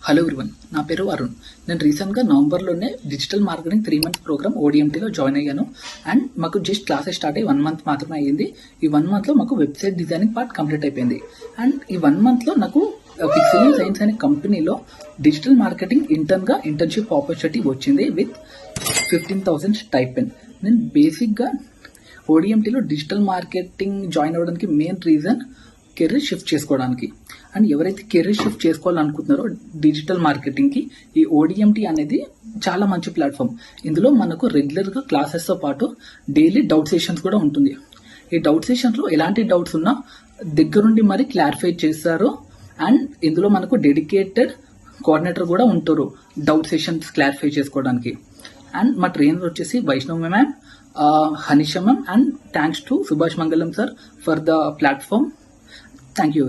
Hello everyone, నా పేరు అరుణ్. నేను రీసెంట్గా నవంబర్లోనే డిజిటల్ మార్కెటింగ్ 3 months ప్రోగ్రామ్ ODMTలో జాయిన్ అయ్యాను. అండ్ మాకు జస్ట్ క్లాసెస్ స్టార్ట్ అయ్యి 1 month మాత్రమే అయ్యింది. ఈ 1 monthలో మాకు వెబ్సైట్ డిజైనింగ్ పార్ట్ కంప్లీట్ అయిపోయింది. అండ్ ఈ 1 monthలో నాకు పిక్సెలిన్ సైన్స్ అనే కంపెనీలో డిజిటల్ మార్కెటింగ్ ఇంటర్న్గా ఇంటర్న్షిప్ ఆపర్చునిటీ వచ్చింది విత్ 15,000 స్టైపెండ్. నేను బేసిక్గా ODMTలో డిజిటల్ మార్కెటింగ్ జాయిన్ అవ్వడానికి మెయిన్ రీజన్ కెరీర్ షిఫ్ట్ చేసుకోవడానికి. అండ్ ఎవరైతే కెరీర్ షిఫ్ట్ చేసుకోవాలనుకుంటున్నారో డిజిటల్ మార్కెటింగ్కి ఈ ODMT అనేది చాలా మంచి ప్లాట్ఫామ్. ఇందులో మనకు రెగ్యులర్గా క్లాసెస్తో పాటు డైలీ డౌట్ సెషన్స్ కూడా ఉంటుంది. ఈ డౌట్ సెషన్స్లో ఎలాంటి డౌట్స్ ఉన్నా దగ్గరుండి మరి క్లారిఫై చేస్తారు. అండ్ ఇందులో మనకు డెడికేటెడ్ కోఆర్డినేటర్ కూడా ఉంటారు డౌట్ సెషన్స్ క్లారిఫై చేసుకోవడానికి. అండ్ మా ట్రైనర్ వచ్చేసి Vaishnav ma'am, Hanisha ma'am, and thanks to Subhash Mangalam sir for the platform. Thank you.